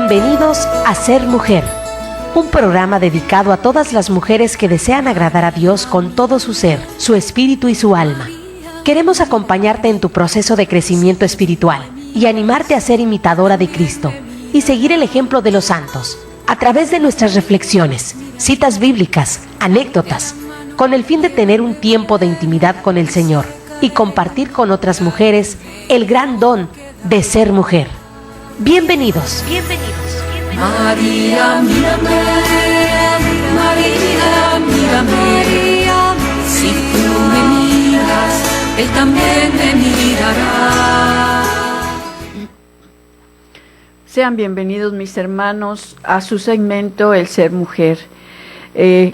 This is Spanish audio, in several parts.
Bienvenidos a Ser Mujer, un programa dedicado a todas las mujeres que desean agradar a Dios con todo su ser, su espíritu y su alma. Queremos acompañarte en tu proceso de crecimiento espiritual y animarte a ser imitadora de Cristo y seguir el ejemplo de los santos a través de nuestras reflexiones, citas bíblicas, anécdotas, con el fin de tener un tiempo de intimidad con el Señor y compartir con otras mujeres el gran don de ser mujer. Bienvenidos. María, mírame, María, mírame, si tú me miras, Él también me mirará. Sean bienvenidos mis hermanos a su segmento El Ser Mujer.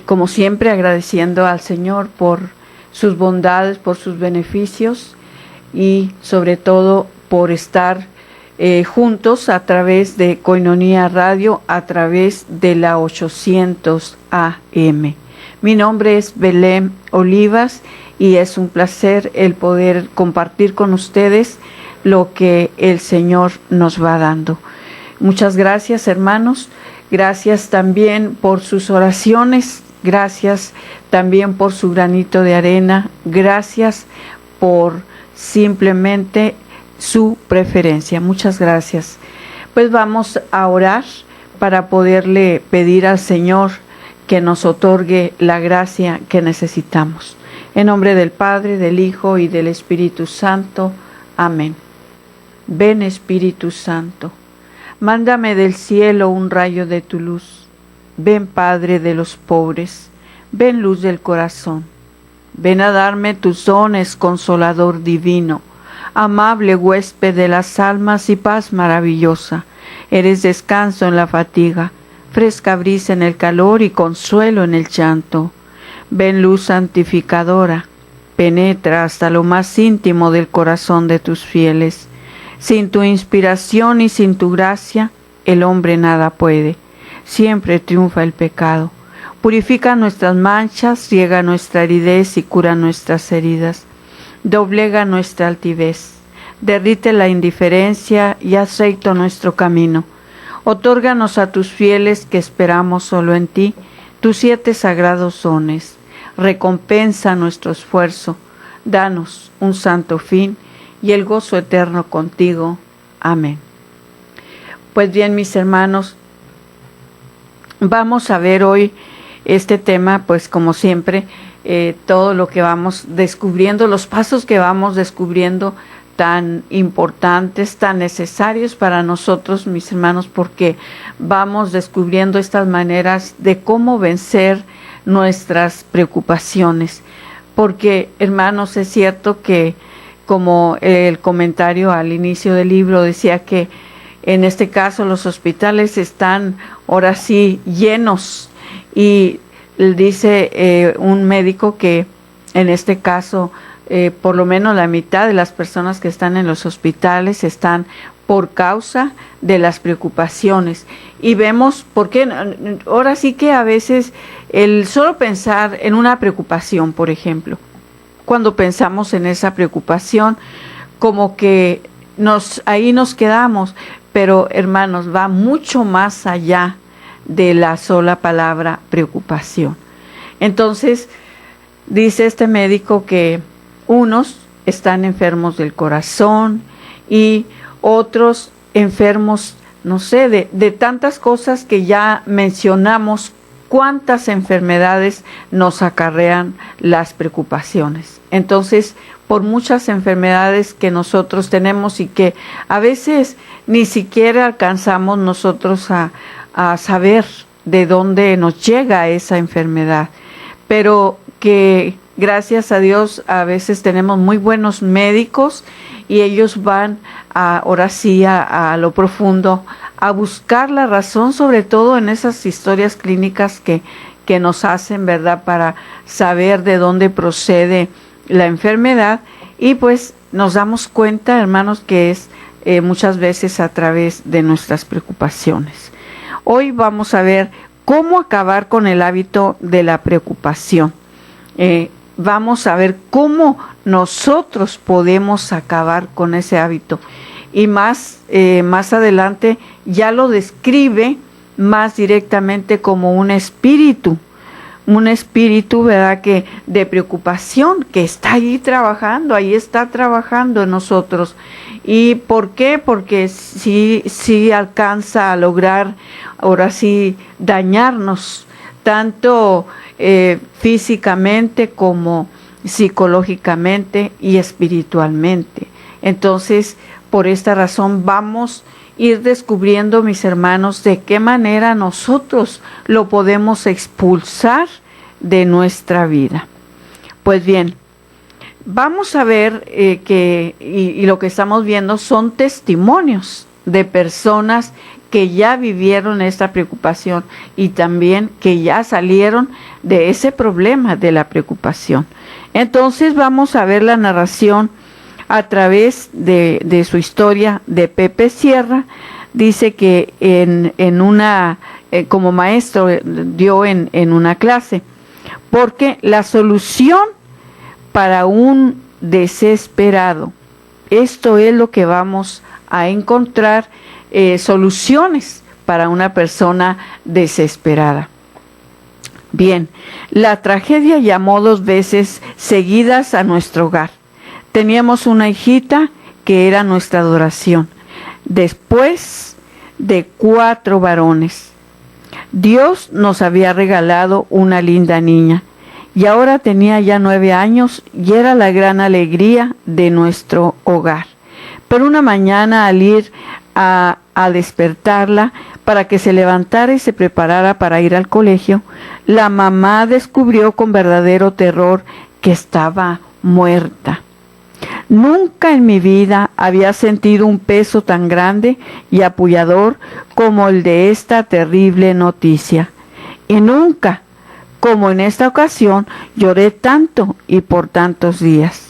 Como siempre agradeciendo al Señor por sus bondades, por sus beneficios y sobre todo por estar juntos a través de Koinonia Radio, a través de la 800 AM. Mi nombre es Belén Olivas y es un placer el poder compartir con ustedes lo que el Señor nos va dando. Muchas gracias, hermanos. Gracias también por sus oraciones. Gracias también por su granito de arena. Gracias por simplemente su preferencia. Muchas gracias. Pues vamos a orar para poderle pedir al Señor que nos otorgue la gracia que necesitamos. En nombre del Padre, del Hijo y del Espíritu Santo. Amén. Ven, Espíritu Santo, mándame del cielo un rayo de tu luz. Ven, Padre de los pobres, ven, luz del corazón. Ven a darme tus dones, Consolador divino, amable huésped de las almas y paz maravillosa. Eres descanso en la fatiga, fresca brisa en el calor y consuelo en el llanto. Ven, luz santificadora, penetra hasta lo más íntimo del corazón de tus fieles. Sin tu inspiración y sin tu gracia, el hombre nada puede. Siempre triunfa el pecado. Purifica nuestras manchas, ciega nuestra aridez y cura nuestras heridas. Doblega nuestra altivez, derrite la indiferencia y haz recto nuestro camino. Otórganos a tus fieles que esperamos solo en ti, tus 7 sagrados dones. Recompensa nuestro esfuerzo, danos un santo fin y el gozo eterno contigo. Amén. Pues bien, mis hermanos, vamos a ver hoy este tema, pues como siempre, todo lo que vamos descubriendo, los pasos que vamos descubriendo tan importantes, tan necesarios para nosotros, mis hermanos, porque vamos descubriendo estas maneras de cómo vencer nuestras preocupaciones. Porque, hermanos, es cierto que, como el comentario al inicio del libro decía, que en este caso los hospitales están ahora sí llenos, y dice un médico que en este caso por lo menos la mitad de las personas que están en los hospitales están por causa de las preocupaciones. Y vemos por qué, ahora sí que a veces el solo pensar en una preocupación, por ejemplo, cuando pensamos en esa preocupación, como que ahí nos quedamos, pero hermanos, va mucho más allá de la sola palabra preocupación. Entonces, dice este médico que unos están enfermos del corazón y otros enfermos, no sé, de tantas cosas que ya mencionamos, cuántas enfermedades nos acarrean las preocupaciones. Entonces, por muchas enfermedades que nosotros tenemos y que a veces ni siquiera alcanzamos nosotros a saber de dónde nos llega esa enfermedad, pero que gracias a Dios a veces tenemos muy buenos médicos y ellos van ahora sí a lo profundo a buscar la razón, sobre todo en esas historias clínicas que nos hacen, ¿verdad?, para saber de dónde procede la enfermedad. Y pues nos damos cuenta, hermanos, que es muchas veces a través de nuestras preocupaciones. Hoy vamos a ver cómo acabar con el hábito de la preocupación. Vamos a ver cómo nosotros podemos acabar con ese hábito. y más adelante ya lo describe más directamente como un espíritu, ¿verdad? Que de preocupación, que está ahí está trabajando en nosotros. ¿Y por qué? Porque sí alcanza a lograr, ahora sí, dañarnos, tanto físicamente como psicológicamente y espiritualmente. Entonces, por esta razón vamos a ir descubriendo, mis hermanos, de qué manera nosotros lo podemos expulsar de nuestra vida. Pues bien, vamos a ver y lo que estamos viendo son testimonios de personas que ya vivieron esta preocupación y también que ya salieron de ese problema de la preocupación. Entonces vamos a ver la narración a través de su historia de Pepe Sierra. Dice que como maestro dio en una clase, porque la solución para un desesperado, esto es lo que vamos a encontrar, soluciones para una persona desesperada. Bien, la tragedia llamó 2 veces seguidas a nuestro hogar. Teníamos una hijita que era nuestra adoración, después de 4 varones. Dios nos había regalado una linda niña y ahora tenía ya 9 años y era la gran alegría de nuestro hogar. Pero una mañana, al ir a despertarla para que se levantara y se preparara para ir al colegio, la mamá descubrió con verdadero terror que estaba muerta. Nunca en mi vida había sentido un peso tan grande y apoyador como el de esta terrible noticia. Y nunca, como en esta ocasión, lloré tanto y por tantos días.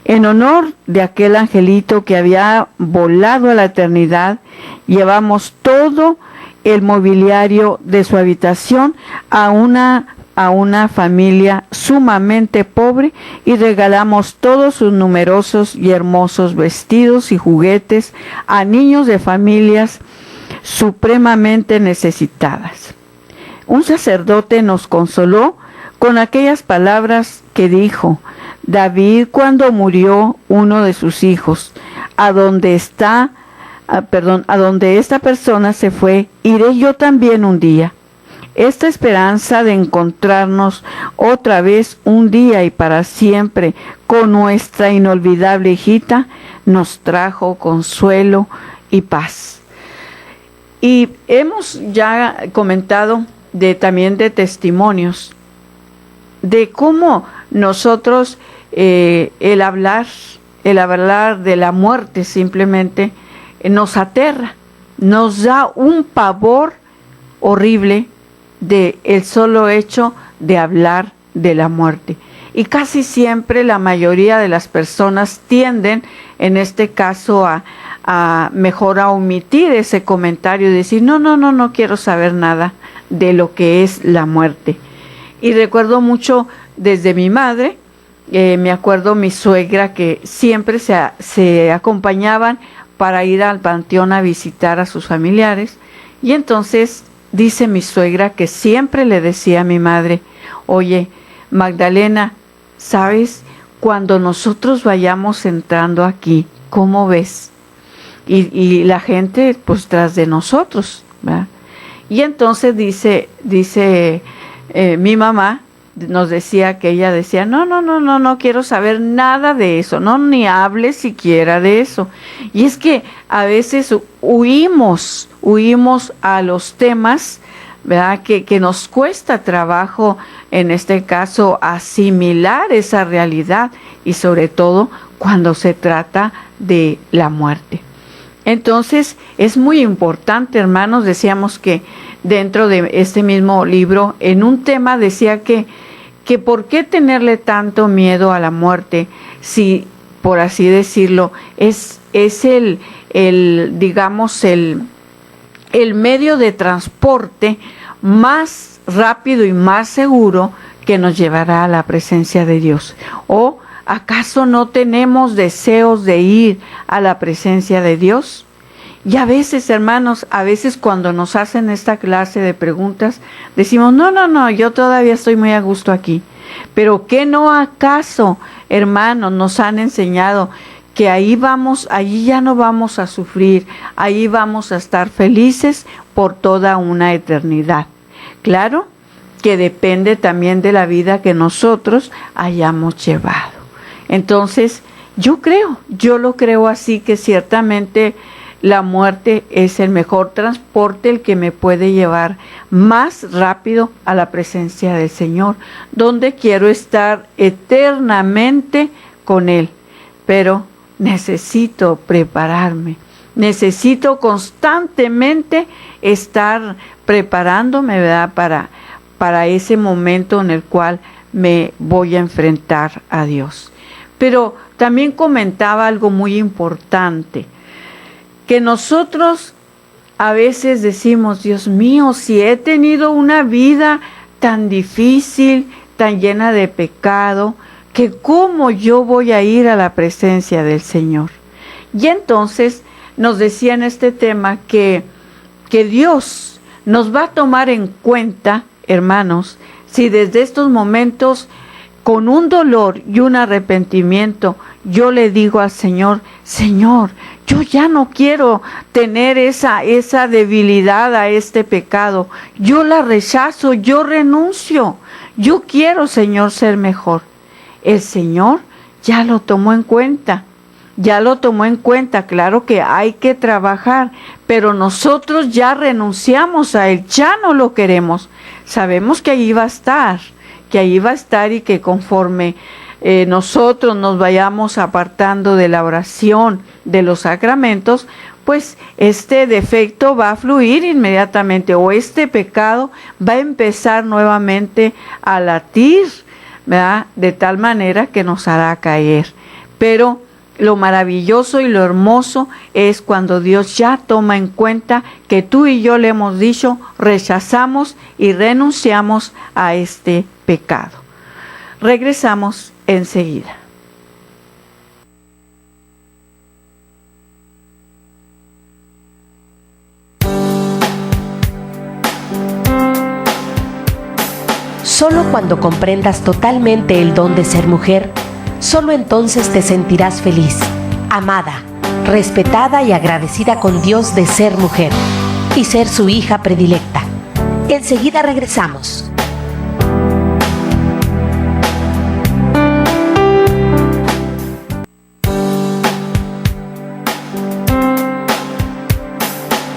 En honor de aquel angelito que había volado a la eternidad, llevamos todo el mobiliario de su habitación a una familia sumamente pobre y regalamos todos sus numerosos y hermosos vestidos y juguetes a niños de familias supremamente necesitadas. Un sacerdote nos consoló con aquellas palabras que dijo David cuando murió uno de sus hijos: a donde esta persona se fue, iré yo también un día. Esta esperanza de encontrarnos otra vez un día y para siempre con nuestra inolvidable hijita nos trajo consuelo y paz. Y hemos ya comentado también de testimonios de cómo nosotros el hablar de la muerte simplemente nos aterra, nos da un pavor horrible de el solo hecho de hablar de la muerte. Y casi siempre la mayoría de las personas tienden, en este caso, a mejor a omitir ese comentario y decir, no quiero saber nada de lo que es la muerte. Y recuerdo mucho desde mi madre, me acuerdo mi suegra que siempre se acompañaban para ir al panteón a visitar a sus familiares, y entonces dice mi suegra que siempre le decía a mi madre, oye, Magdalena, ¿sabes? Cuando nosotros vayamos entrando aquí, ¿cómo ves? Y la gente pues tras de nosotros, ¿verdad? Y entonces dice mi mamá, nos decía que ella decía, no quiero saber nada de eso, ni hable siquiera de eso. Y es que a veces huimos a los temas, ¿verdad? Que nos cuesta trabajo, en este caso, asimilar esa realidad, y sobre todo cuando se trata de la muerte. Entonces es muy importante, hermanos, decíamos que dentro de este mismo libro, en un tema decía que por qué tenerle tanto miedo a la muerte, si, por así decirlo, es el medio de transporte más rápido y más seguro que nos llevará a la presencia de Dios, o ¿Acaso no tenemos deseos de ir a la presencia de Dios? Y a veces, hermanos, a veces cuando nos hacen esta clase de preguntas, decimos, no, yo todavía estoy muy a gusto aquí. Pero ¿qué no acaso, hermanos, nos han enseñado que ahí ya no vamos a sufrir, ahí vamos a estar felices por toda una eternidad? Claro que depende también de la vida que nosotros hayamos llevado. Entonces, yo lo creo así, que ciertamente la muerte es el mejor transporte, el que me puede llevar más rápido a la presencia del Señor, donde quiero estar eternamente con Él. Pero necesito prepararme, necesito constantemente estar preparándome, ¿verdad?, para ese momento en el cual me voy a enfrentar a Dios. Pero también comentaba algo muy importante, que nosotros a veces decimos, Dios mío, si he tenido una vida tan difícil, tan llena de pecado, que cómo yo voy a ir a la presencia del Señor. Y entonces nos decía en este tema que Dios nos va a tomar en cuenta, hermanos, si desde estos momentos, con un dolor y un arrepentimiento, yo le digo al Señor, Señor, yo ya no quiero tener esa debilidad a este pecado. Yo la rechazo, yo renuncio. Yo quiero, Señor, ser mejor. El Señor ya lo tomó en cuenta. Ya lo tomó en cuenta. Claro que hay que trabajar, pero nosotros ya renunciamos a Él. Ya no lo queremos. Sabemos que ahí va a estar. Y que conforme nosotros nos vayamos apartando de la oración, de los sacramentos, pues este defecto va a fluir inmediatamente, o este pecado va a empezar nuevamente a latir, ¿verdad?, de tal manera que nos hará caer. Pero lo maravilloso y lo hermoso es cuando Dios ya toma en cuenta que tú y yo le hemos dicho, rechazamos y renunciamos a este pecado. Regresamos enseguida. Solo cuando comprendas totalmente el don de ser mujer, solo entonces te sentirás feliz, amada, respetada y agradecida con Dios de ser mujer y ser su hija predilecta. Enseguida regresamos.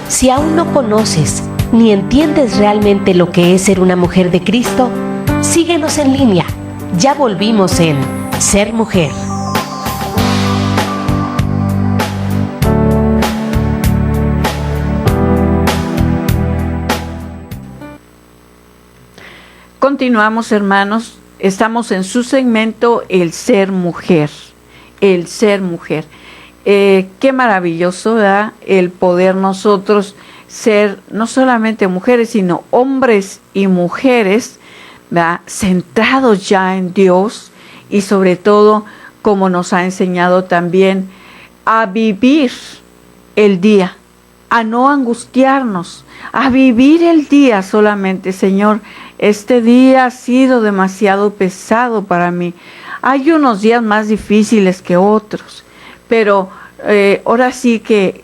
Si aún no conoces ni entiendes realmente lo que es ser una mujer de Cristo, síguenos en línea. Ya volvimos en Ser Mujer. Continuamos, hermanos. Estamos en su segmento El Ser Mujer. El Ser Mujer. Qué maravilloso, ¿verdad?, el poder nosotros ser no solamente mujeres, sino hombres y mujeres, ¿verdad?, centrados ya en Dios, y sobre todo, como nos ha enseñado también, a vivir el día, a no angustiarnos, a vivir el día solamente. Señor, este día ha sido demasiado pesado para mí. Hay unos días más difíciles que otros, pero ahora sí que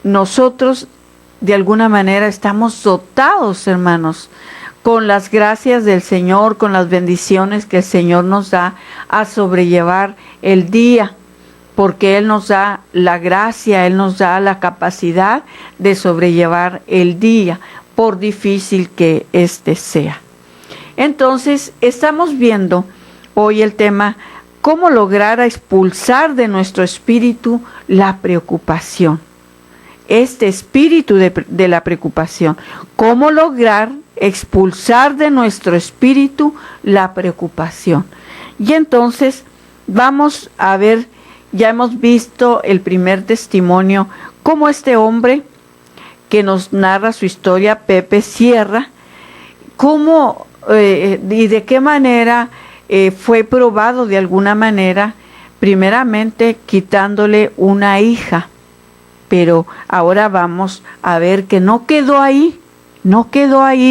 nosotros de alguna manera estamos dotados, hermanos, con las gracias del Señor, con las bendiciones que el Señor nos da a sobrellevar el día, porque Él nos da la gracia, Él nos da la capacidad de sobrellevar el día, por difícil que éste sea. Entonces, estamos viendo hoy el tema, cómo lograr expulsar de nuestro espíritu la preocupación. Este espíritu de la preocupación. ¿Cómo lograr expulsar de nuestro espíritu la preocupación? Y entonces vamos a ver, ya hemos visto el primer testimonio, cómo este hombre que nos narra su historia, Pepe Sierra, cómo y de qué manera fue probado de alguna manera primeramente quitándole una hija, pero ahora vamos a ver que no quedó ahí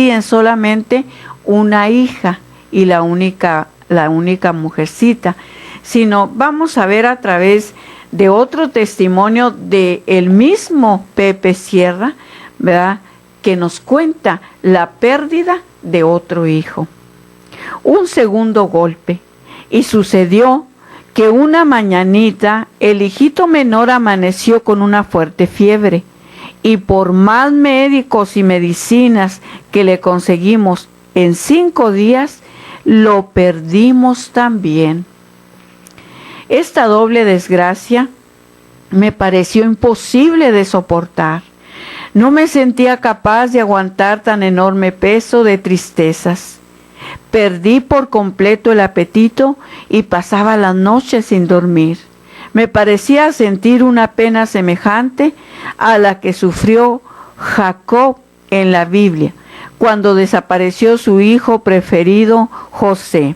en solamente una hija y la única mujercita, sino vamos a ver a través de otro testimonio de el mismo Pepe Sierra, ¿verdad?, que nos cuenta la pérdida de otro hijo. Un segundo golpe, y sucedió que una mañanita el hijito menor amaneció con una fuerte fiebre, y por más médicos y medicinas que le conseguimos, en 5 días lo perdimos también. Esta doble desgracia me pareció imposible de soportar. No me sentía capaz de aguantar tan enorme peso de tristezas. Perdí por completo el apetito y pasaba las noches sin dormir. Me parecía sentir una pena semejante a la que sufrió Jacob en la Biblia, cuando desapareció su hijo preferido, José.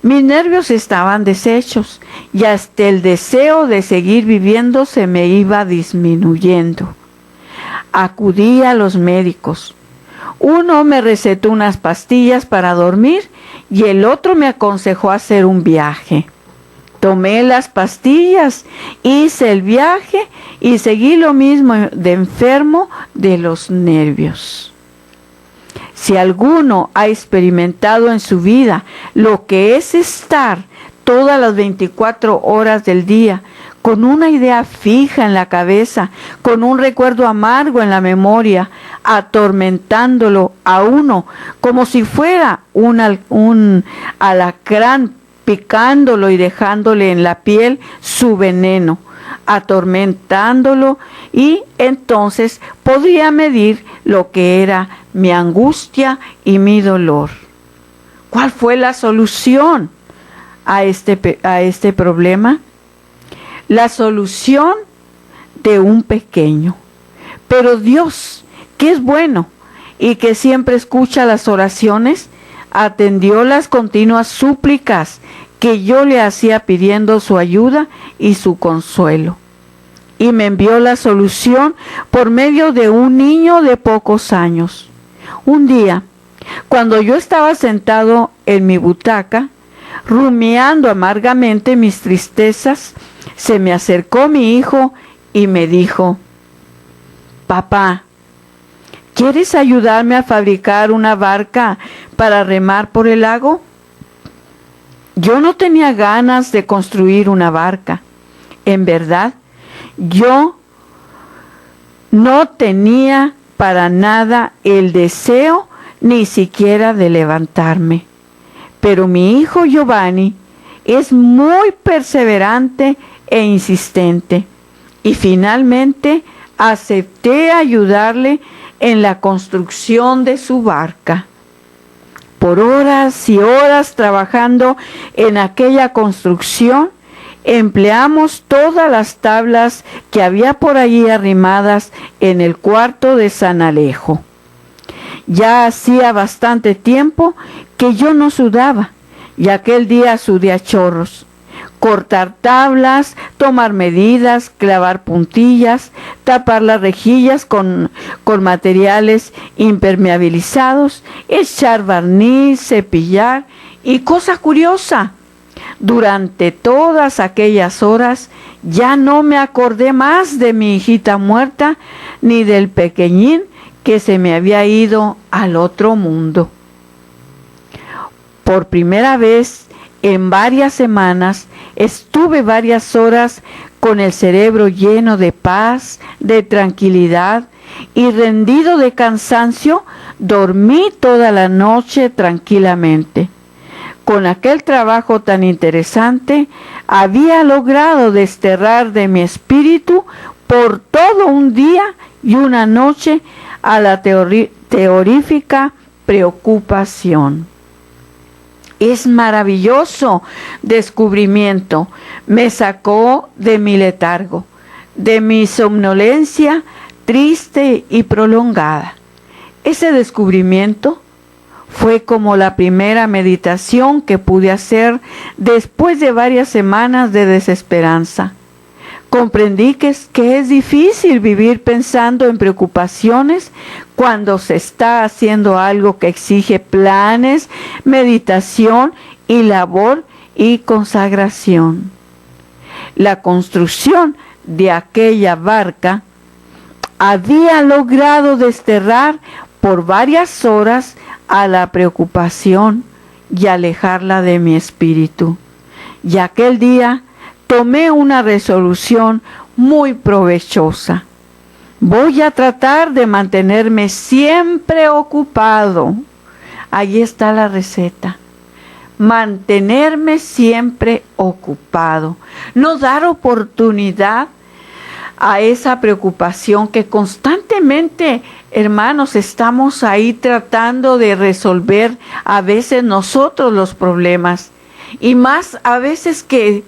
Mis nervios estaban deshechos y hasta el deseo de seguir viviendo se me iba disminuyendo. Acudí a los médicos. Uno me recetó unas pastillas para dormir y el otro me aconsejó hacer un viaje. Tomé las pastillas, hice el viaje y seguí lo mismo de enfermo de los nervios. Si alguno ha experimentado en su vida lo que es estar todas las 24 horas del día con una idea fija en la cabeza, con un recuerdo amargo en la memoria, atormentándolo a uno como si fuera un alacrán, picándolo y dejándole en la piel su veneno, atormentándolo, y entonces podría medir lo que era mi angustia y mi dolor. ¿Cuál fue la solución a este problema? La solución de un pequeño. Pero Dios, que es bueno y que siempre escucha las oraciones, atendió las continuas súplicas que yo le hacía pidiendo su ayuda y su consuelo. Y me envió la solución por medio de un niño de pocos años. Un día, cuando yo estaba sentado en mi butaca, rumiando amargamente mis tristezas, se me acercó mi hijo y me dijo: «Papá, ¿quieres ayudarme a fabricar una barca para remar por el lago?». Yo no tenía ganas de construir una barca. En verdad, yo no tenía para nada el deseo ni siquiera de levantarme. Pero mi hijo Giovanni es muy perseverante e insistente, y finalmente acepté ayudarle en la construcción de su barca. Por horas y horas trabajando en aquella construcción, empleamos todas las tablas que había por allí arrimadas en el cuarto de San Alejo. Ya hacía bastante tiempo que yo no sudaba, y aquel día sudé a chorros. Cortar tablas, tomar medidas, clavar puntillas, tapar las rejillas con materiales impermeabilizados, echar barniz, cepillar, y cosa curiosa, durante todas aquellas horas ya no me acordé más de mi hijita muerta ni del pequeñín que se me había ido al otro mundo. Por primera vez en varias semanas estuve varias horas con el cerebro lleno de paz, de tranquilidad, y rendido de cansancio, dormí toda la noche tranquilamente. Con aquel trabajo tan interesante, había logrado desterrar de mi espíritu por todo un día y una noche a la terrorífica preocupación. Es maravilloso descubrimiento. Me sacó de mi letargo, de mi somnolencia triste y prolongada. Ese descubrimiento Fue como la primera meditación que pude hacer después de varias semanas de desesperanza. Comprendí que es difícil vivir pensando en preocupaciones cuando se está haciendo algo que exige planes, meditación y labor y consagración. La construcción de aquella barca había logrado desterrar por varias horas a la preocupación y alejarla de mi espíritu. Y aquel día tomé una resolución muy provechosa. Voy a tratar de mantenerme siempre ocupado. Ahí está la receta. Mantenerme siempre ocupado. No dar oportunidad a esa preocupación que constantemente, hermanos, estamos ahí tratando de resolver a veces nosotros los problemas. Y más a veces que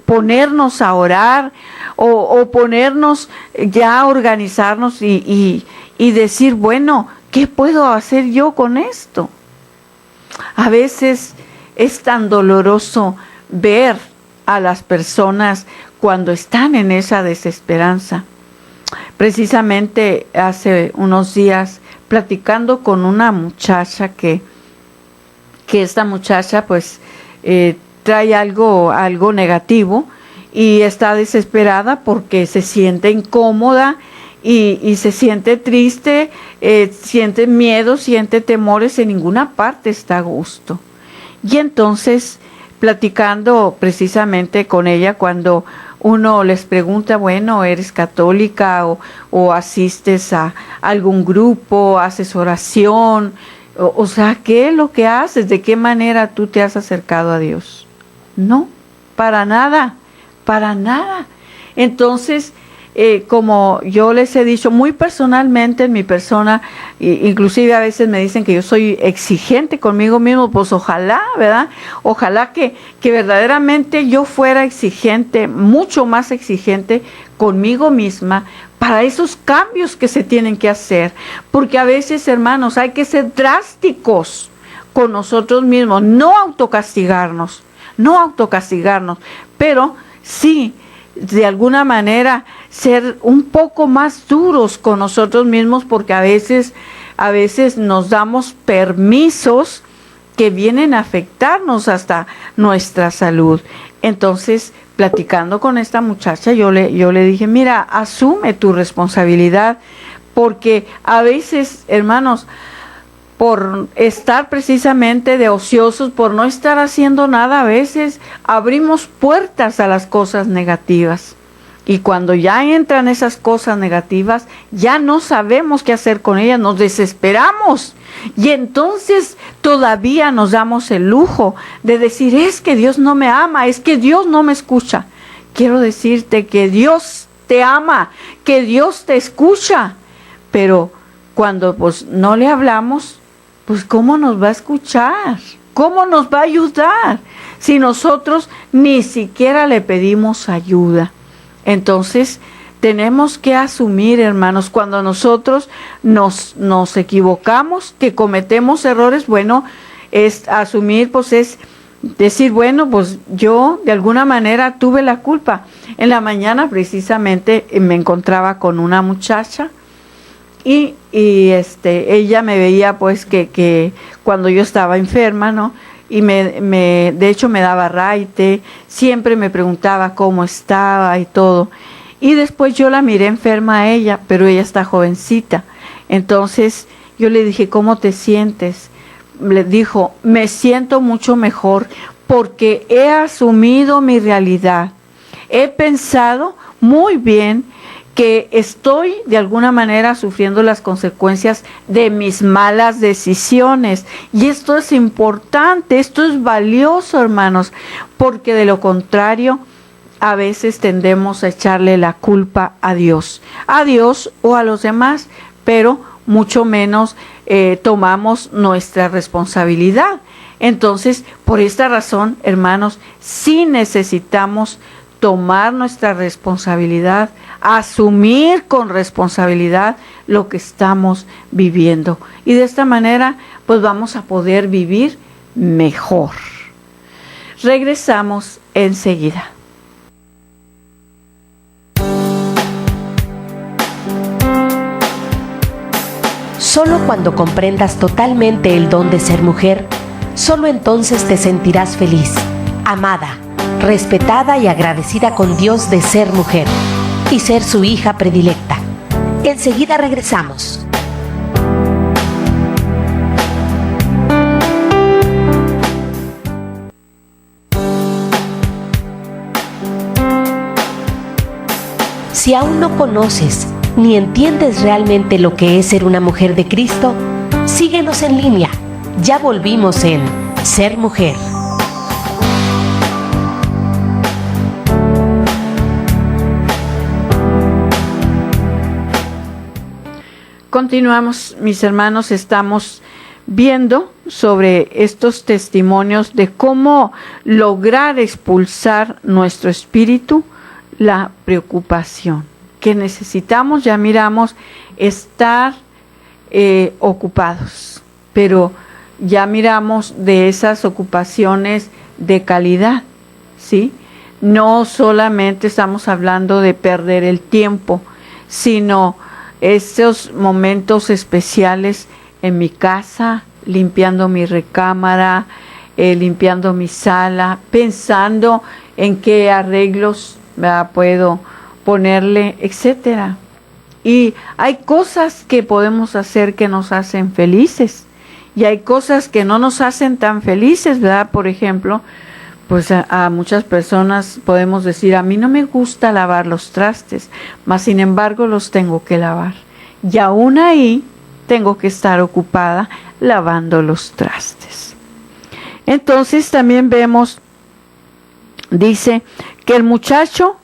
ponernos a orar o ponernos ya a organizarnos y decir, bueno, ¿qué puedo hacer yo con esto? A veces es tan doloroso ver a las personas cuando están en esa desesperanza. Precisamente hace unos días, platicando con una muchacha que esta muchacha pues trae algo negativo y está desesperada porque se siente incómoda y se siente triste, siente miedo, siente temores, en ninguna parte está a gusto. Y entonces, platicando precisamente con ella, cuando uno les pregunta, bueno, ¿eres católica o asistes a algún grupo, haces oración? O sea, ¿qué es lo que haces? ¿De qué manera tú te has acercado a Dios? No, para nada, para nada. Entonces, como yo les he dicho muy personalmente en mi persona, inclusive a veces me dicen que yo soy exigente conmigo mismo, pues ojalá, ¿verdad? Ojalá que verdaderamente yo fuera exigente, mucho más exigente conmigo misma para esos cambios que se tienen que hacer. Porque a veces, hermanos, hay que ser drásticos con nosotros mismos, no autocastigarnos, pero sí, de alguna manera, ser un poco más duros con nosotros mismos, porque a veces nos damos permisos que vienen a afectarnos hasta nuestra salud. Entonces, platicando con esta muchacha, yo le dije, mira, asume tu responsabilidad, porque a veces, hermanos, por estar precisamente de ociosos, por no estar haciendo nada, a veces abrimos puertas a las cosas negativas. Y cuando ya entran esas cosas negativas, ya no sabemos qué hacer con ellas, nos desesperamos. Y entonces todavía nos damos el lujo de decir, es que Dios no me ama, es que Dios no me escucha. Quiero decirte que Dios te ama, que Dios te escucha. Pero cuando pues no le hablamos, pues ¿cómo nos va a escuchar? ¿Cómo nos va a ayudar si nosotros ni siquiera le pedimos ayuda? Entonces, tenemos que asumir, hermanos, cuando nosotros nos equivocamos, que cometemos errores, bueno, es asumir, pues es decir, bueno, pues yo de alguna manera tuve la culpa. En la mañana precisamente me encontraba con una muchacha y ella me veía pues que cuando yo estaba enferma, ¿no? Y de hecho me daba raite, siempre me preguntaba cómo estaba y todo. Y después yo la miré enferma a ella, pero ella está jovencita. Entonces yo le dije, ¿cómo te sientes? Le dijo, me siento mucho mejor porque he asumido mi realidad. He pensado muy bien que estoy de alguna manera sufriendo las consecuencias de mis malas decisiones. Y esto es importante, esto es valioso, hermanos, porque de lo contrario, a veces tendemos a echarle la culpa a Dios o a los demás, pero mucho menos tomamos nuestra responsabilidad. Entonces, por esta razón, hermanos, sí necesitamos tomar nuestra responsabilidad, asumir con responsabilidad lo que estamos viviendo. Y de esta manera, pues vamos a poder vivir mejor. Regresamos enseguida. Solo cuando comprendas totalmente el don de ser mujer, solo entonces te sentirás feliz, amada, respetada y agradecida con Dios de ser mujer y ser su hija predilecta. Enseguida regresamos. Si aún no conoces ni entiendes realmente lo que es ser una mujer de Cristo, síguenos en línea. Ya volvimos en Ser Mujer. Continuamos, mis hermanos, estamos viendo sobre estos testimonios de cómo lograr expulsar nuestro espíritu la preocupación. Que necesitamos, ya miramos, estar ocupados, pero ya miramos de esas ocupaciones de calidad, ¿sí? No solamente estamos hablando de perder el tiempo, sino esos momentos especiales en mi casa, limpiando mi recámara, limpiando mi sala, pensando en qué arreglos puedo ponerle, etcétera. Y hay cosas que podemos hacer que nos hacen felices y hay cosas que no nos hacen tan felices, ¿verdad? Por ejemplo, pues a muchas personas podemos decir, a mí no me gusta lavar los trastes, mas sin embargo los tengo que lavar. Y aún ahí tengo que estar ocupada lavando los trastes. Entonces también vemos, dice el muchacho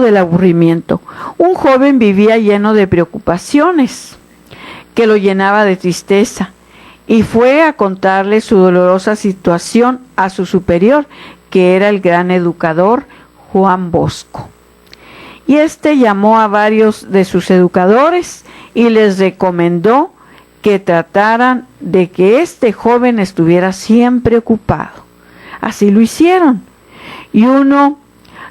del aburrimiento. Un joven vivía lleno de preocupaciones que lo llenaba de tristeza y fue a contarle su dolorosa situación a su superior, que era el gran educador Juan Bosco. Y este llamó a varios de sus educadores y les recomendó que trataran de que este joven estuviera siempre ocupado. Así lo hicieron. Y uno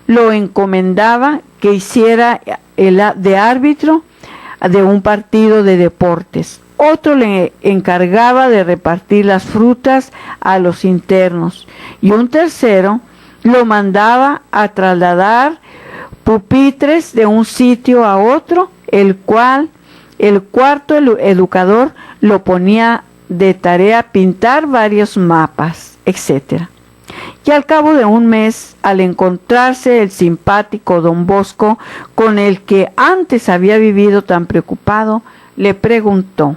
lo encomendaba que hiciera de árbitro de un partido de deportes. Otro le encargaba de repartir las frutas a los internos. Y un tercero lo mandaba a trasladar pupitres de un sitio a otro, el cuarto educador lo ponía de tarea pintar varios mapas, etc. Y al cabo de un mes, al encontrarse el simpático don Bosco, con el que antes había vivido tan preocupado, le preguntó,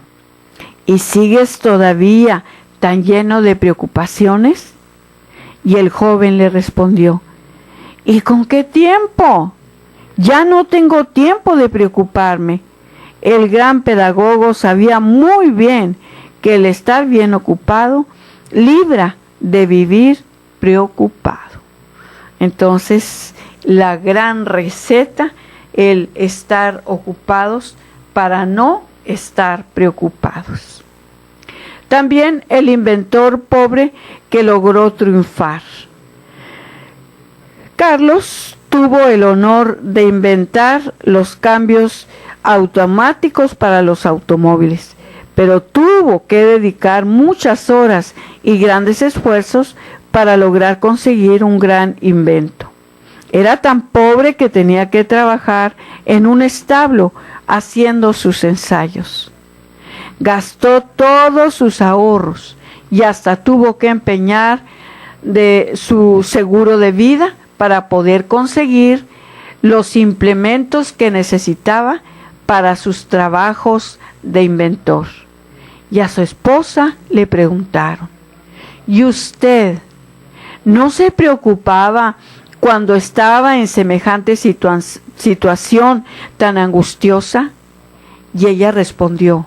¿y sigues todavía tan lleno de preocupaciones? Y el joven le respondió, ¿y con qué tiempo? Ya no tengo tiempo de preocuparme. El gran pedagogo sabía muy bien que el estar bien ocupado libra de vivir preocupado. Entonces, la gran receta, el estar ocupados para no estar preocupados. También el inventor pobre que logró triunfar. Carlos tuvo el honor de inventar los cambios automáticos para los automóviles, pero tuvo que dedicar muchas horas y grandes esfuerzos para lograr conseguir un gran invento. Era tan pobre que tenía que trabajar en un establo haciendo sus ensayos. Gastó todos sus ahorros y hasta tuvo que empeñar de su seguro de vida para poder conseguir los implementos que necesitaba para sus trabajos de inventor. Y a su esposa le preguntaron, ¿y usted no se preocupaba cuando estaba en semejante situación tan angustiosa? Y ella respondió,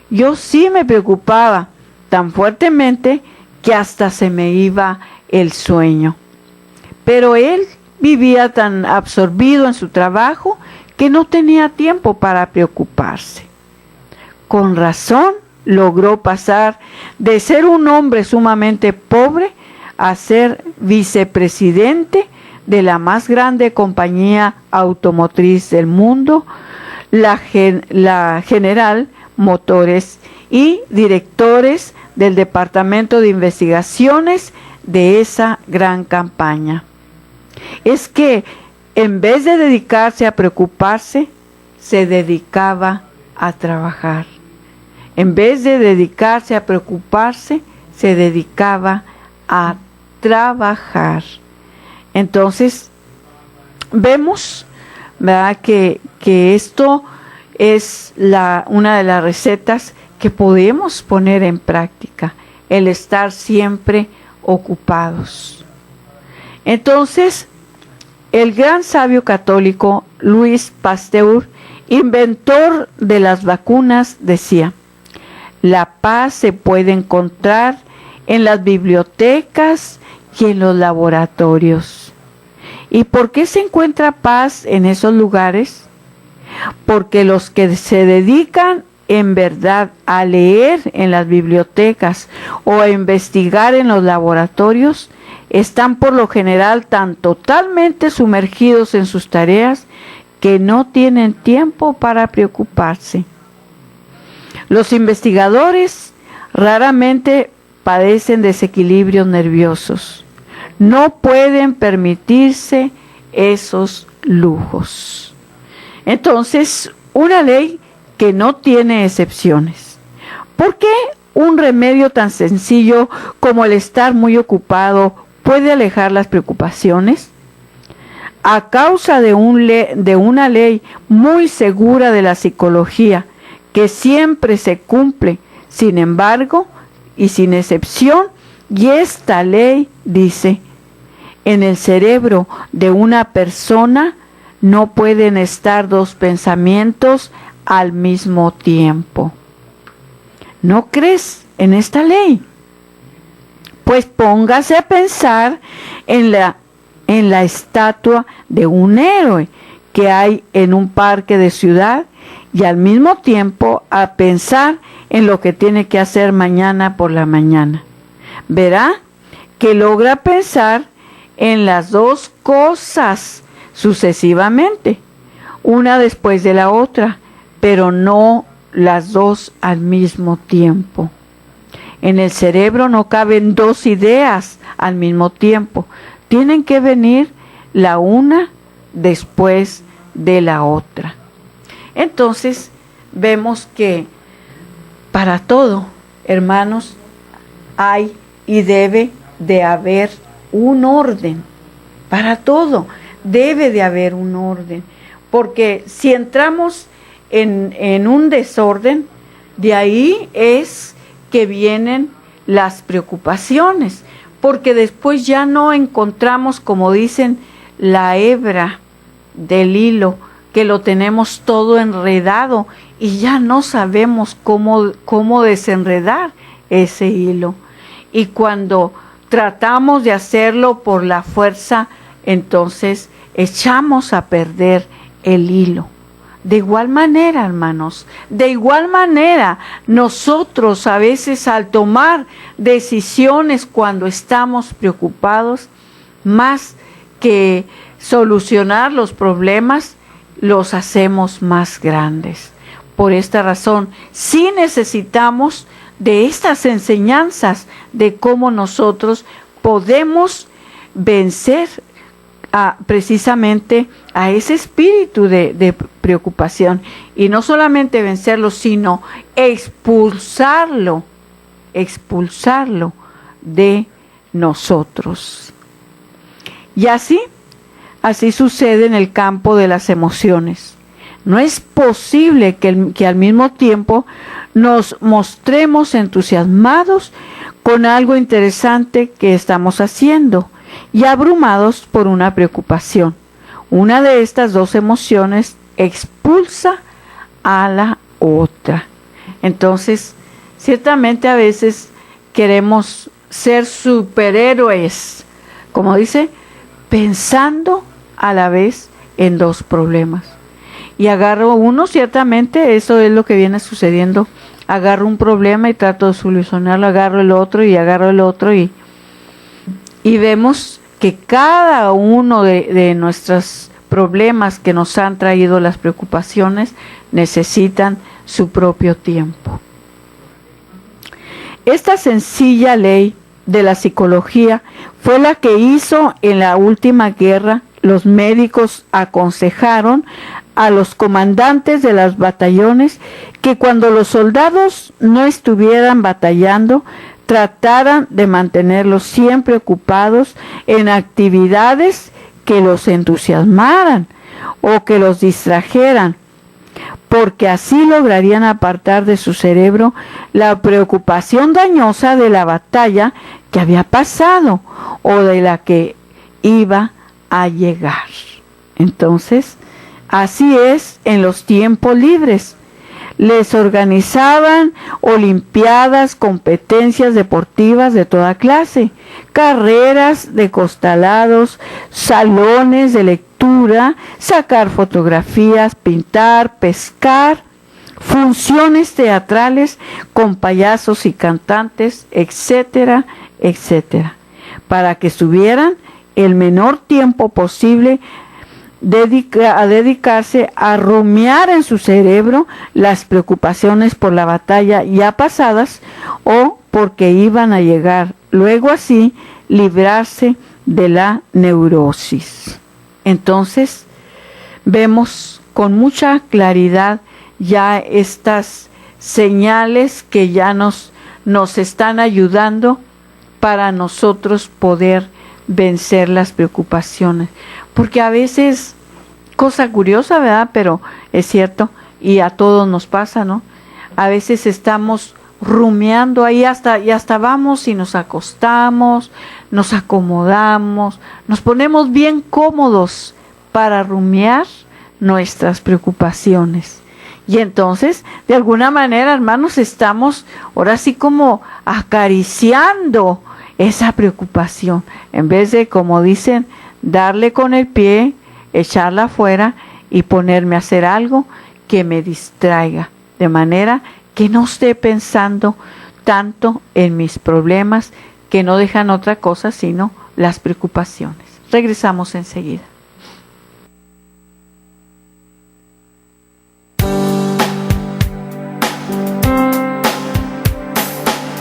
yo sí me preocupaba tan fuertemente que hasta se me iba el sueño. Pero él vivía tan absorbido en su trabajo que no tenía tiempo para preocuparse. Con razón logró pasar de ser un hombre sumamente pobre a ser vicepresidente de la más grande compañía automotriz del mundo, la General Motors, y directores del Departamento de Investigaciones de esa gran campaña. Es que en vez de dedicarse a preocuparse, se dedicaba a trabajar. En vez de dedicarse a preocuparse, se dedicaba a trabajar. Entonces, vemos, ¿verdad?, que esto es una de las recetas que podemos poner en práctica, el estar siempre ocupados. Entonces, el gran sabio católico Louis Pasteur, inventor de las vacunas, decía: la paz se puede encontrar en las bibliotecas y en los laboratorios. ¿Y por qué se encuentra paz en esos lugares? Porque los que se dedican en verdad a leer en las bibliotecas o a investigar en los laboratorios están por lo general tan totalmente sumergidos en sus tareas que no tienen tiempo para preocuparse. Los investigadores raramente padecen desequilibrios nerviosos. No pueden permitirse esos lujos. Entonces, una ley que no tiene excepciones. ¿Por qué un remedio tan sencillo como el estar muy ocupado puede alejar las preocupaciones? A causa de una ley muy segura de la psicología, que siempre se cumple, sin embargo, y sin excepción, y esta ley dice: en el cerebro de una persona no pueden estar dos pensamientos al mismo tiempo. ¿No crees en esta ley? Pues póngase a pensar en la estatua de un héroe que hay en un parque de ciudad y al mismo tiempo a pensar en lo que tiene que hacer mañana por la mañana. Verá que logra pensar en las dos cosas sucesivamente, una después de la otra, pero no las dos al mismo tiempo. En el cerebro no caben dos ideas al mismo tiempo. Tienen que venir la una después de la otra. Entonces, vemos que para todo, hermanos, hay y debe de haber un orden. Para todo debe de haber un orden. Porque si entramos en un desorden, de ahí es que vienen las preocupaciones, porque después ya no encontramos, como dicen, la hebra del hilo, que lo tenemos todo enredado y ya no sabemos cómo desenredar ese hilo. Y cuando tratamos de hacerlo por la fuerza, entonces echamos a perder el hilo. De igual manera, hermanos, de igual manera, nosotros a veces al tomar decisiones cuando estamos preocupados, más que solucionar los problemas, los hacemos más grandes. Por esta razón, sí necesitamos de estas enseñanzas de cómo nosotros podemos vencer precisamente a ese espíritu de preocupación, y no solamente vencerlo, sino expulsarlo de nosotros. Y así sucede en el campo de las emociones. No es posible que al mismo tiempo nos mostremos entusiasmados con algo interesante que estamos haciendo y abrumados por una preocupación. Una de estas dos emociones expulsa a la otra. Entonces, ciertamente a veces queremos ser superhéroes, como dice, pensando a la vez en dos problemas. Y agarro uno, ciertamente, eso es lo que viene sucediendo. Agarro un problema y trato de solucionarlo, agarro el otro y agarro el otro y vemos que cada uno de nuestros problemas que nos han traído las preocupaciones necesitan su propio tiempo. Esta sencilla ley de la psicología fue la que hizo en la última guerra. Los médicos aconsejaron a los comandantes de los batallones que cuando los soldados no estuvieran batallando, trataran de mantenerlos siempre ocupados en actividades que los entusiasmaran o que los distrajeran, porque así lograrían apartar de su cerebro la preocupación dañosa de la batalla que había pasado o de la que iba a llegar. Entonces, así es en los tiempos libres. Les organizaban olimpiadas, competencias deportivas de toda clase, carreras de costalados, salones de lectura, sacar fotografías, pintar, pescar, funciones teatrales con payasos y cantantes, etcétera, etcétera, para que estuvieran el menor tiempo posible a dedicarse a rumiar en su cerebro las preocupaciones por la batalla ya pasadas o porque iban a llegar, luego así librarse de la neurosis. Entonces vemos con mucha claridad ya estas señales que ya nos están ayudando para nosotros poder vencer las preocupaciones, porque a veces, cosa curiosa, ¿verdad? Pero es cierto, y a todos nos pasa, ¿no? A veces estamos rumiando ahí y hasta vamos y nos acostamos, nos acomodamos, nos ponemos bien cómodos para rumiar nuestras preocupaciones. Y entonces, de alguna manera, hermanos, estamos ahora sí como acariciando esa preocupación, en vez de, como dicen, darle con el pie, echarla afuera y ponerme a hacer algo que me distraiga, de manera que no esté pensando tanto en mis problemas, que no dejan otra cosa sino las preocupaciones. Regresamos enseguida.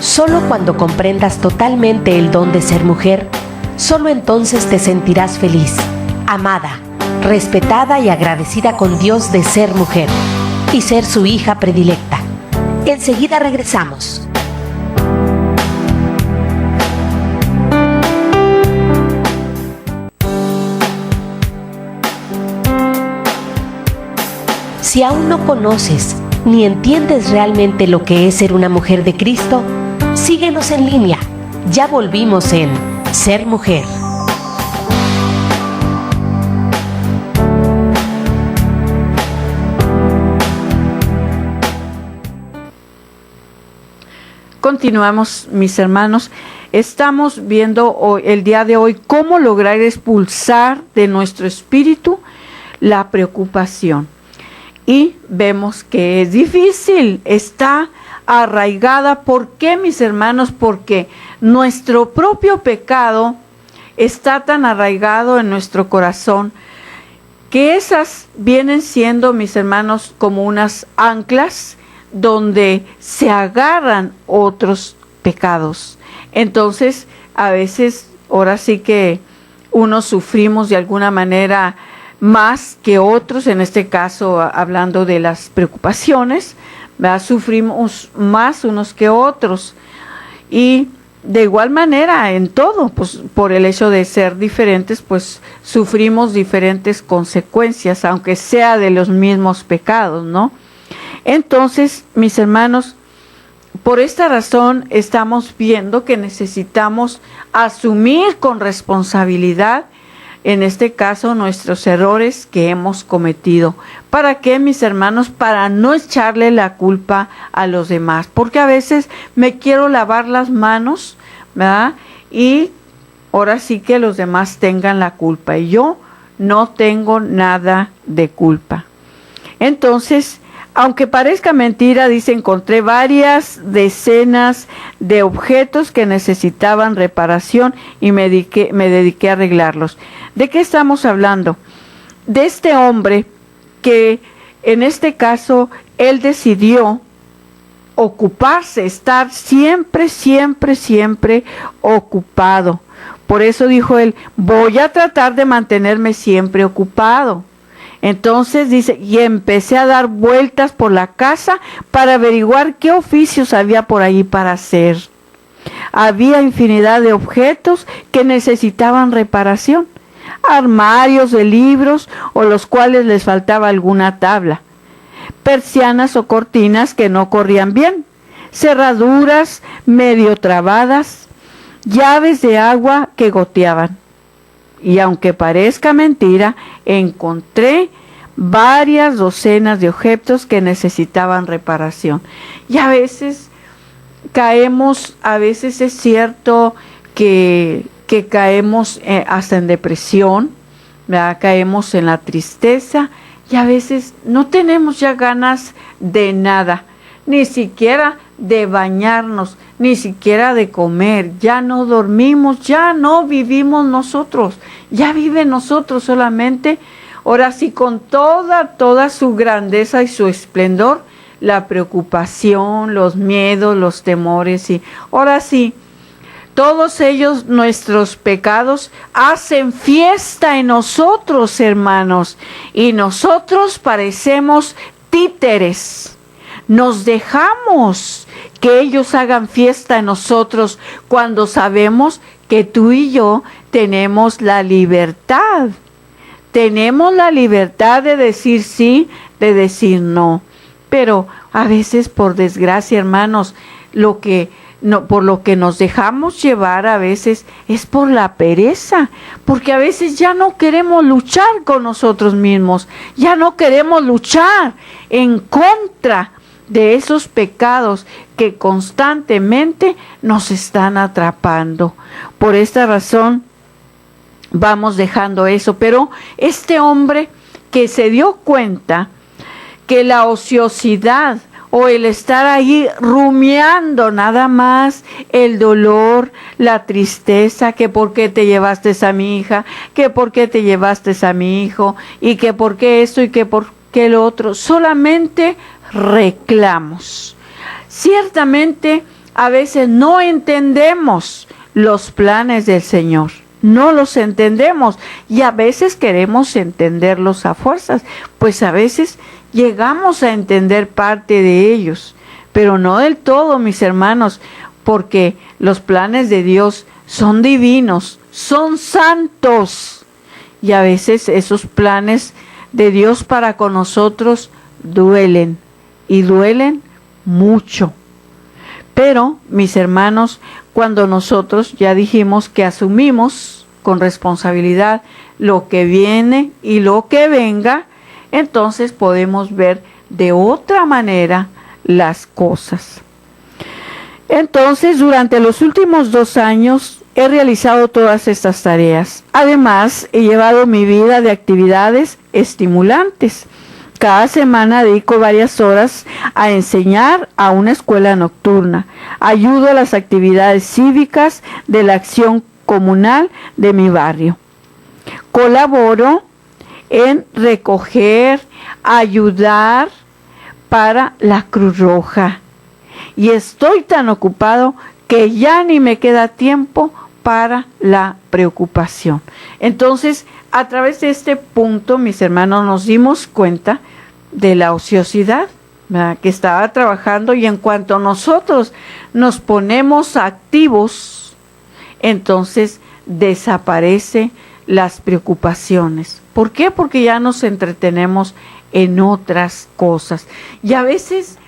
Solo cuando comprendas totalmente el don de ser mujer, solo entonces te sentirás feliz, amada, respetada y agradecida con Dios de ser mujer y ser su hija predilecta. Enseguida regresamos. Si aún no conoces ni entiendes realmente lo que es ser una mujer de Cristo, síguenos en línea. Ya volvimos en Ser Mujer. Continuamos, mis hermanos. Estamos viendo hoy, el día de hoy, cómo lograr expulsar de nuestro espíritu la preocupación. Y vemos que es difícil, está arraigada. ¿Por qué, mis hermanos? Porque nuestro propio pecado está tan arraigado en nuestro corazón que esas vienen siendo, mis hermanos, como unas anclas donde se agarran otros pecados. Entonces, a veces, ahora sí que unos sufrimos de alguna manera más que otros, en este caso hablando de las preocupaciones, ¿verdad? Sufrimos más unos que otros, y de igual manera en todo, pues por el hecho de ser diferentes, pues sufrimos diferentes consecuencias, aunque sea de los mismos pecados, ¿no? Entonces, mis hermanos, por esta razón estamos viendo que necesitamos asumir con responsabilidad, en este caso, nuestros errores que hemos cometido. ¿Para qué, mis hermanos? Para no echarle la culpa a los demás, porque a veces me quiero lavar las manos, ¿verdad? Y ahora sí que los demás tengan la culpa y yo no tengo nada de culpa. Entonces, aunque parezca mentira, dice, encontré varias decenas de objetos que necesitaban reparación y me dediqué a arreglarlos. ¿De qué estamos hablando? De este hombre que en este caso él decidió ocuparse, estar siempre ocupado. Por eso dijo él, voy a tratar de mantenerme siempre ocupado. Entonces dice, y empecé a dar vueltas por la casa para averiguar qué oficios había por ahí para hacer. Había infinidad de objetos que necesitaban reparación, armarios de libros o los cuales les faltaba alguna tabla, persianas o cortinas que no corrían bien, cerraduras medio trabadas, llaves de agua que goteaban. Y aunque parezca mentira, encontré varias docenas de objetos que necesitaban reparación. Y a veces caemos, a veces es cierto que caemos hasta en depresión, ¿verdad? Caemos en la tristeza y a veces no tenemos ya ganas de nada, ni siquiera de bañarnos, ni siquiera de comer, ya no dormimos, ya no vivimos nosotros, ya vive nosotros solamente, ahora sí con toda su grandeza y su esplendor, la preocupación, los miedos, los temores y ahora sí, todos ellos, nuestros pecados, hacen fiesta en nosotros, hermanos, y nosotros parecemos títeres. Nos dejamos que ellos hagan fiesta en nosotros cuando sabemos que tú y yo tenemos la libertad. Tenemos la libertad de decir sí, de decir no. Pero a veces, por desgracia, hermanos, por lo que nos dejamos llevar a veces es por la pereza, porque a veces ya no queremos luchar con nosotros mismos, ya no queremos luchar en contra de esos pecados que constantemente nos están atrapando. Por esta razón vamos dejando eso, pero este hombre que se dio cuenta que la ociosidad o el estar ahí rumiando nada más el dolor, la tristeza, que por qué te llevaste a mi hija, que por qué te llevaste a mi hijo, y que por qué esto y que por qué lo otro, solamente reclamos. Ciertamente a veces no entendemos los planes del Señor, no los entendemos y a veces queremos entenderlos a fuerzas, pues a veces llegamos a entender parte de ellos, pero no del todo, mis hermanos, porque los planes de Dios son divinos, son santos y a veces esos planes de Dios para con nosotros duelen y duelen mucho. Pero, mis hermanos, cuando nosotros ya dijimos que asumimos con responsabilidad lo que viene y lo que venga, entonces podemos ver de otra manera las cosas. Entonces, durante los últimos 2 años he realizado todas estas tareas. Además, he llevado mi vida de actividades estimulantes. Cada semana dedico varias horas a enseñar a una escuela nocturna. Ayudo a las actividades cívicas de la acción comunal de mi barrio. Colaboro en recoger, ayudar para la Cruz Roja. Y estoy tan ocupado que ya ni me queda tiempo para la preocupación. Entonces, a través de este punto, mis hermanos, nos dimos cuenta de la ociosidad, ¿verdad?, que estaba trabajando, y en cuanto nosotros nos ponemos activos, entonces desaparece las preocupaciones. ¿Por qué? Porque ya nos entretenemos en otras cosas. Y a veces,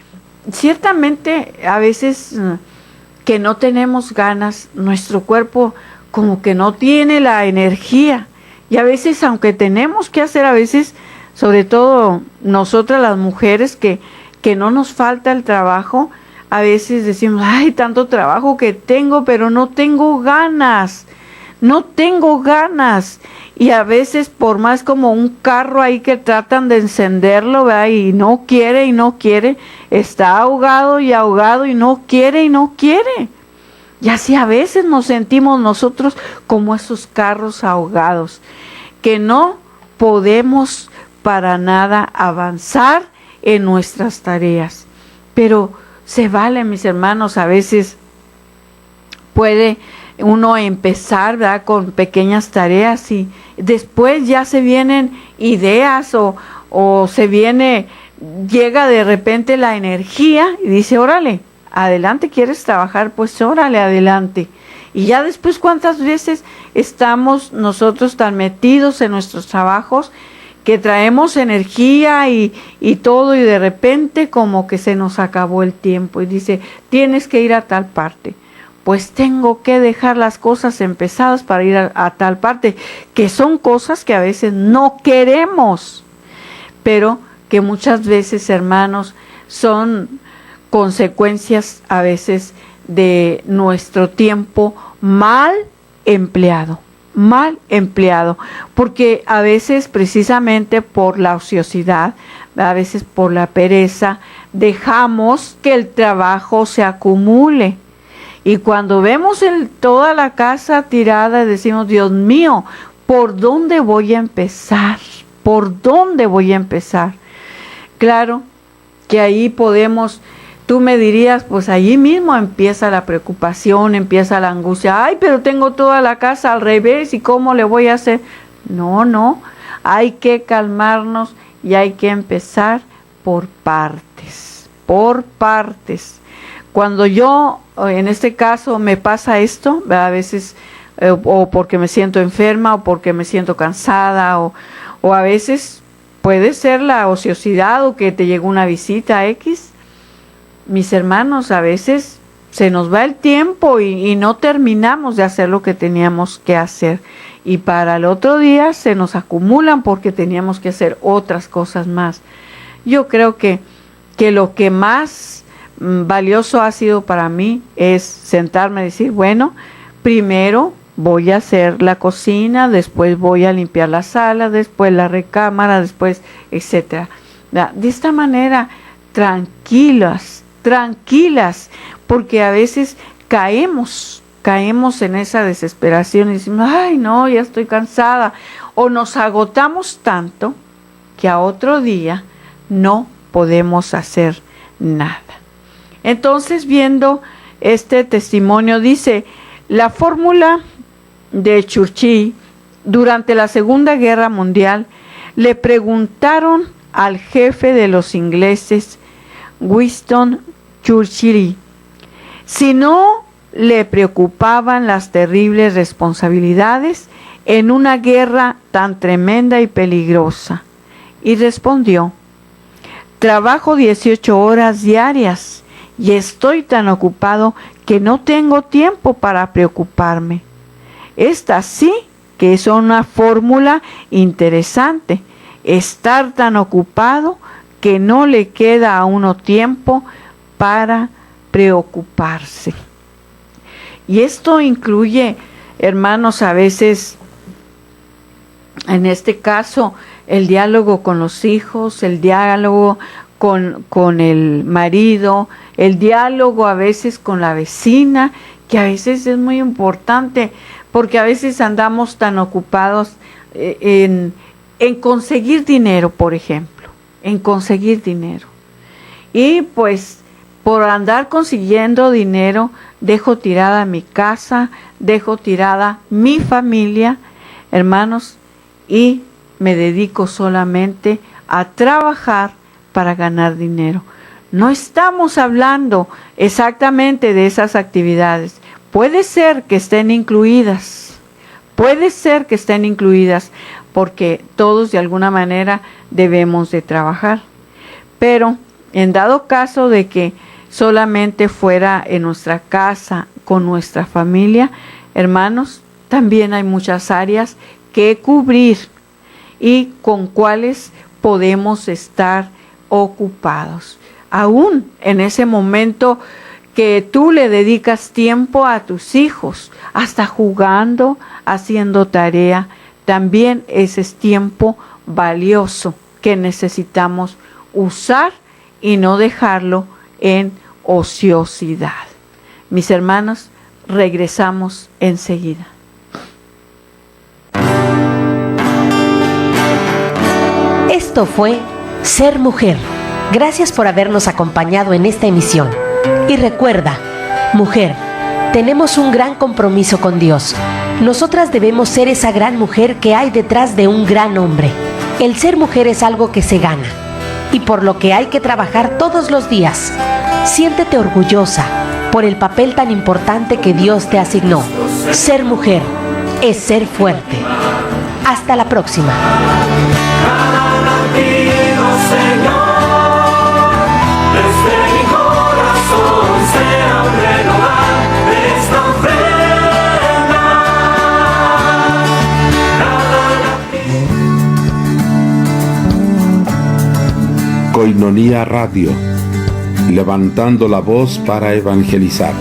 ciertamente, a veces que no tenemos ganas, nuestro cuerpo como que no tiene la energía. Y a veces, aunque tenemos que hacer, a veces, sobre todo nosotras las mujeres, que no nos falta el trabajo, a veces decimos, ay, tanto trabajo que tengo, pero no tengo ganas. no tengo ganas. Y a veces por más como un carro ahí que tratan de encenderlo, ¿verdad? Y no quiere, está ahogado y no quiere. Y así a veces nos sentimos nosotros como esos carros ahogados, que no podemos para nada avanzar en nuestras tareas. Pero se vale, mis hermanos, a veces puede uno empezar, ¿verdad?, con pequeñas tareas y después ya se vienen ideas o llega de repente la energía y dice, órale, adelante, ¿quieres trabajar? Pues órale, adelante. Y ya después, ¿cuántas veces estamos nosotros tan metidos en nuestros trabajos que traemos energía y todo, y de repente como que se nos acabó el tiempo y dice, tienes que ir a tal parte? Pues tengo que dejar las cosas empezadas para ir a tal parte, que son cosas que a veces no queremos, pero que muchas veces, hermanos, son consecuencias a veces de nuestro tiempo mal empleado, porque a veces precisamente por la ociosidad, a veces por la pereza, dejamos que el trabajo se acumule. Y cuando vemos toda la casa tirada, decimos, Dios mío, ¿por dónde voy a empezar? Claro que ahí podemos, tú me dirías, pues allí mismo empieza la preocupación, empieza la angustia. Ay, pero tengo toda la casa al revés, ¿y cómo le voy a hacer? No, hay que calmarnos y hay que empezar por partes. Cuando yo, en este caso, me pasa esto, a veces, o porque me siento enferma, o porque me siento cansada, o a veces puede ser la ociosidad, o que te llegó una visita X. Mis hermanos, a veces se nos va el tiempo y no terminamos de hacer lo que teníamos que hacer. Y para el otro día se nos acumulan porque teníamos que hacer otras cosas más. Yo creo que lo que más valioso ha sido para mí es sentarme y decir, bueno, primero voy a hacer la cocina, después voy a limpiar la sala, después la recámara, después, etcétera. De esta manera, tranquilas, porque a veces caemos en esa desesperación y decimos, ay no, ya estoy cansada, o nos agotamos tanto que a otro día no podemos hacer nada. Entonces, viendo este testimonio, dice, la fórmula de Churchill durante la Segunda Guerra Mundial, le preguntaron al jefe de los ingleses, Winston Churchill, si no le preocupaban las terribles responsabilidades en una guerra tan tremenda y peligrosa. Y respondió, trabajo 18 horas diarias y estoy tan ocupado que no tengo tiempo para preocuparme. Esta sí que es una fórmula interesante, estar tan ocupado que no le queda a uno tiempo para preocuparse. Y esto incluye, hermanos, a veces, en este caso, el diálogo con los hijos, el diálogo con el marido, el diálogo a veces con la vecina, que a veces es muy importante, porque a veces andamos tan ocupados en conseguir dinero, por ejemplo, en conseguir dinero. Y pues por andar consiguiendo dinero, dejo tirada mi casa, dejo tirada mi familia, hermanos, y me dedico solamente a trabajar para ganar dinero. No estamos hablando exactamente de esas actividades. Puede ser que estén incluidas, porque todos de alguna manera debemos de trabajar. Pero en dado caso de que solamente fuera en nuestra casa, con nuestra familia, hermanos, también hay muchas áreas que cubrir y con cuáles podemos estar ocupados. Aún en ese momento que tú le dedicas tiempo a tus hijos, hasta jugando, haciendo tarea. También ese es tiempo valioso que necesitamos usar y no dejarlo en ociosidad. Mis hermanos, regresamos enseguida. Esto fue Ser Mujer. Gracias por habernos acompañado en esta emisión. Y recuerda, mujer, tenemos un gran compromiso con Dios. Nosotras debemos ser esa gran mujer que hay detrás de un gran hombre. El ser mujer es algo que se gana y por lo que hay que trabajar todos los días. Siéntete orgullosa por el papel tan importante que Dios te asignó. Ser mujer es ser fuerte. Hasta la próxima. Koinonia Radio, levantando la voz para evangelizar.